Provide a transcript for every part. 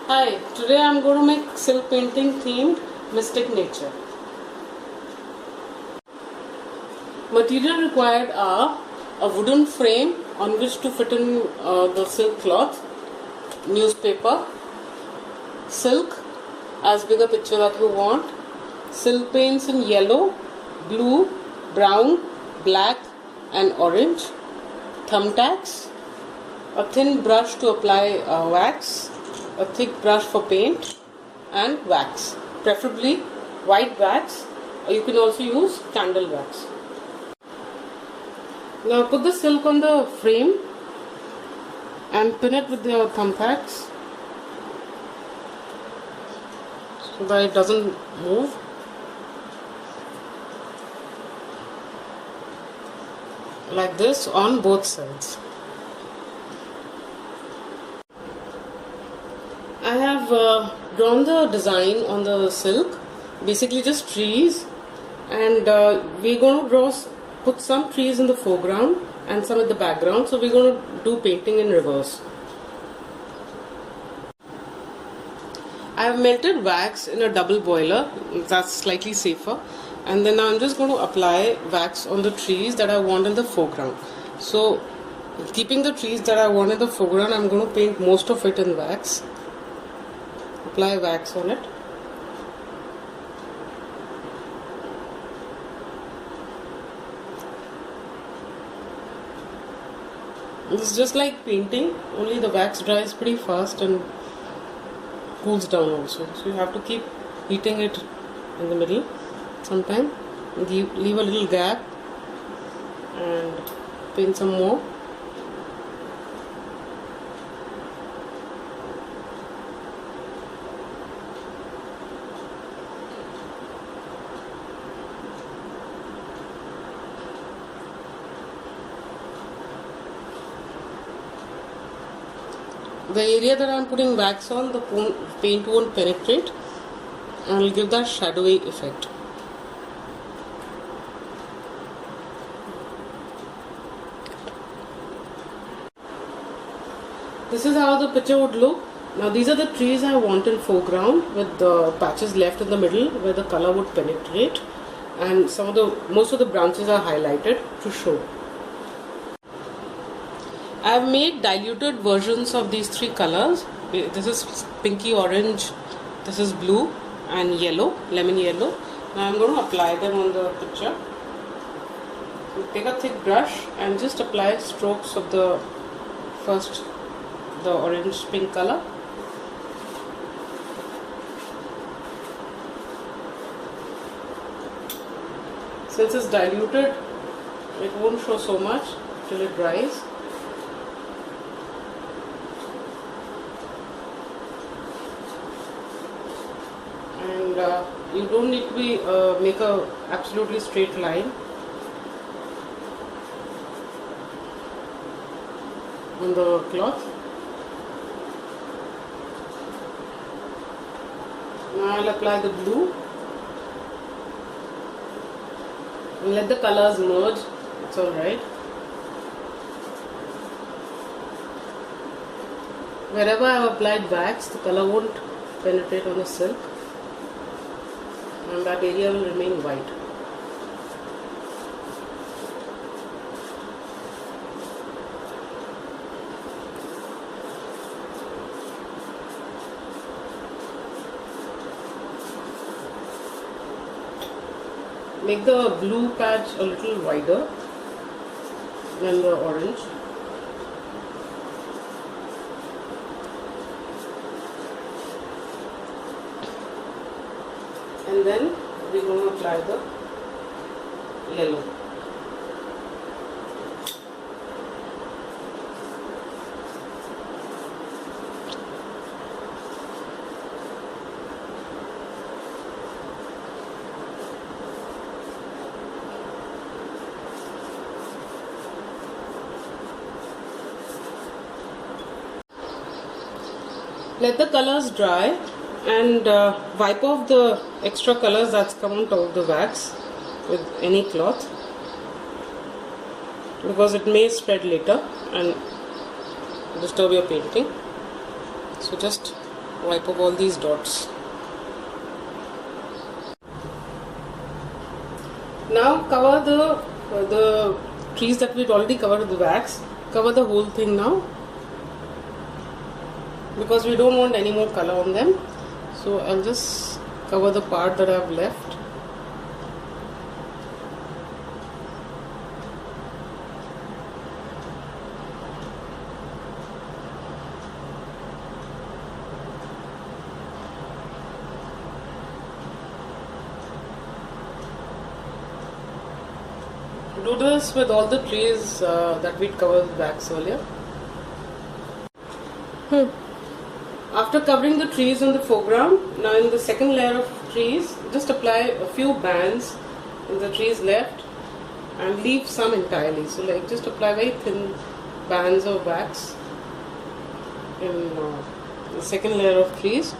Hi, today I'm going to make silk painting themed Mystic Nature. Material required are a wooden frame on which to fit in the silk cloth, newspaper, silk as big a picture that you want, silk paints in yellow, blue, brown, black and orange, thumbtacks, a thin brush to apply wax, a thick brush for paint and wax, preferably white wax, or you can also use candle wax. Now put the silk on the frame and pin it with your thumbtacks so that it doesn't move. Like this on both sides. I have drawn the design on the silk, basically just trees, and we're going to put some trees in the foreground and some at the background, so we're going to do painting in reverse. I have melted wax in a double boiler, that's slightly safer, and then I'm just going to apply wax on the trees that I want in the foreground. So keeping the trees that I want in the foreground, I'm going to paint most of it in wax. Apply wax on it. This is just like painting, only the wax dries pretty fast and cools down also. So you have to keep heating it in the middle sometime. Leave a little gap and paint some more. The area that I am putting wax on, the paint won't penetrate and will give that shadowy effect. This is how the picture would look. Now these are the trees I want in foreground with the patches left in the middle where the color would penetrate, and most of the branches are highlighted to show. I have made diluted versions of these three colors. This is pinky orange, this is blue and yellow, lemon yellow. Now I am going to apply them on the picture. So take a thick brush and just apply strokes of the orange pink color. Since it's diluted, it won't show so much till it dries. And you don't need to make a absolutely straight line on the cloth. Now I'll apply the blue and let the colors merge. It's alright. Wherever I have applied wax, the color won't penetrate on the silk, and that area will remain white. Make the blue patch a little wider than the orange. And then we're going to apply the yellow. Let the colors dry and wipe off the extra colors that's come on top of the wax with any cloth, because it may spread later and disturb your painting. So just wipe off all these dots. Now cover the trees that we'd already covered with the wax. Cover the whole thing now, because we don't want any more color on them. So I'll just cover the part that I've left. Do this with all the trees that we'd covered with wax earlier. After covering the trees in the foreground, now in the second layer of trees, just apply a few bands in the trees left and leave some entirely. So like just apply very thin bands of wax in the second layer of trees.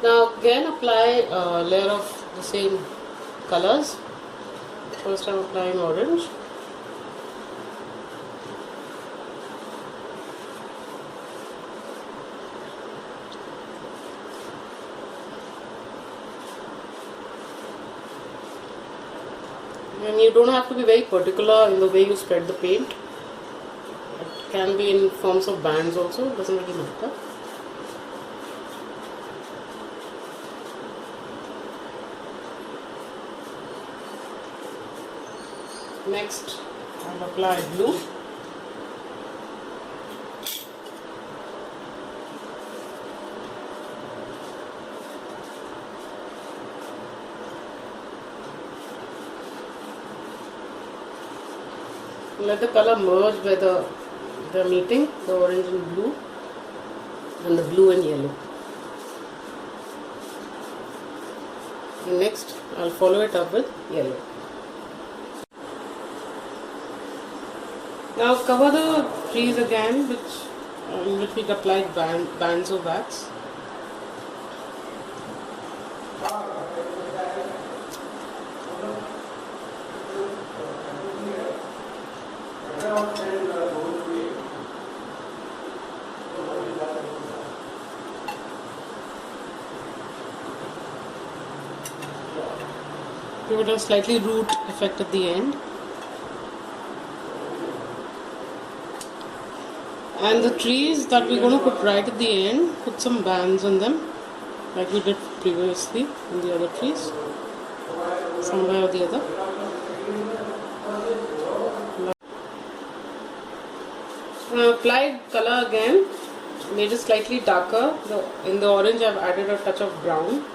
Now again apply a layer of the same colors. First I'm applying orange. And you don't have to be very particular in the way you spread the paint. It can be in forms of bands also, it doesn't really matter. Next, I'll apply blue. Let the color merge where they're meeting, the orange and blue, and the blue and yellow. And next, I'll follow it up with yellow. Now cover the trees again, in which we applied bands of wax. Give it a slightly root effect at the end. And the trees that we're going to put right at the end, put some bands on them, like we did previously in the other trees, somewhere or the other. Now applied color again, made it slightly darker. In the orange I've added a touch of brown.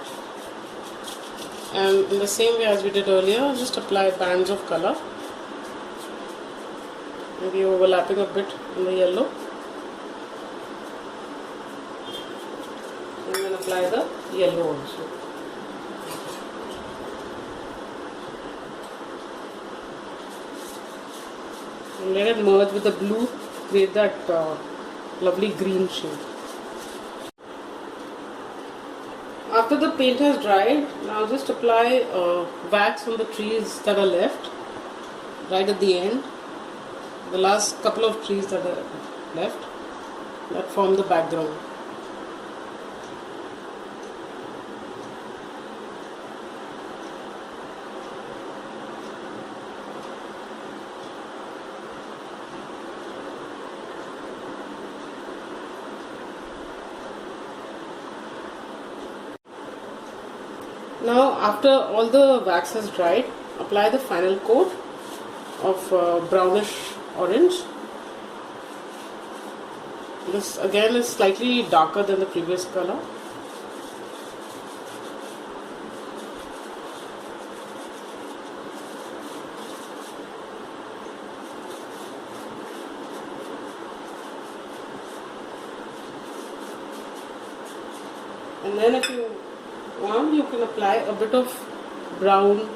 And in the same way as we did earlier, just apply bands of color. Maybe overlapping a bit in the yellow. And then apply the yellow also. And let it merge with the blue, create that lovely green shade. After the paint has dried, now just apply wax on the trees that are left, right at the end. The last couple of trees that are left, that form the background. Now after all the wax has dried, apply the final coat of brownish orange. This again is slightly darker than the previous color. And then if you want, you can apply a bit of brown,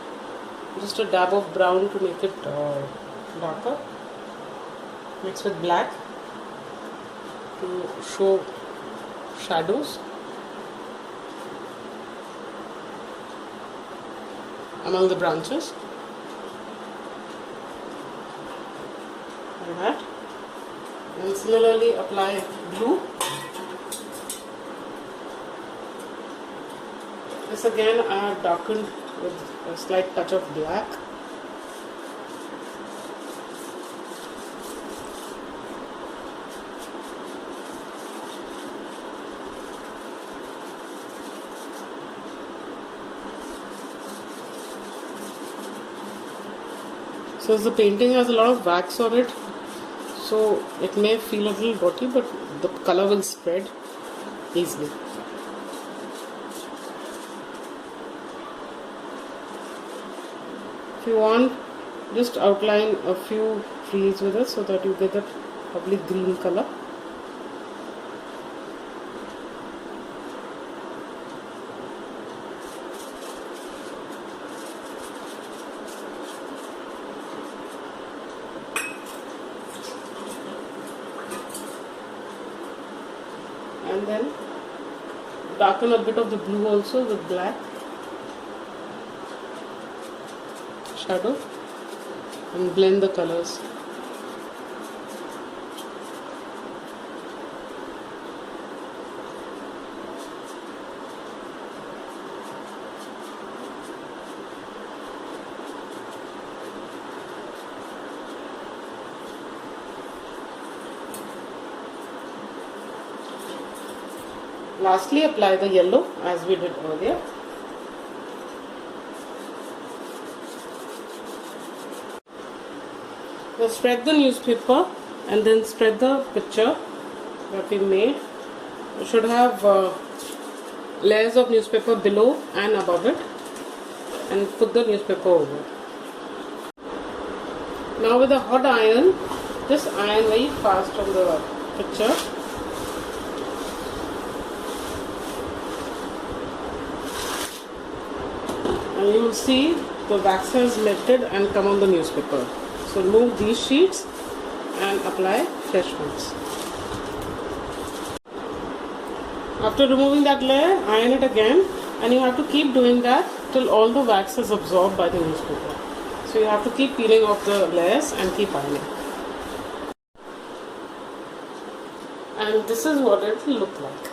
just a dab of brown to make it darker, mixed with black to show shadows among the branches, like that. And similarly apply blue. This again I have darkened with a slight touch of black. Since the painting has a lot of wax on it, so it may feel a little dirty, but the color will spread easily. If you want, just outline a few trees with it so that you get that lovely green color. And then darken a bit of the blue also with black shadow and blend the colors. Lastly, apply the yellow as we did earlier. Now spread the newspaper and then spread the picture that we made. You should have layers of newspaper below and above it, and put the newspaper over. Now with a hot iron, just iron very fast on the picture. And you will see the wax has melted and come on the newspaper. So remove these sheets and apply fresh ones. After removing that layer, iron it again, and you have to keep doing that till all the wax is absorbed by the newspaper. So you have to keep peeling off the layers and keep ironing. And this is what it will look like.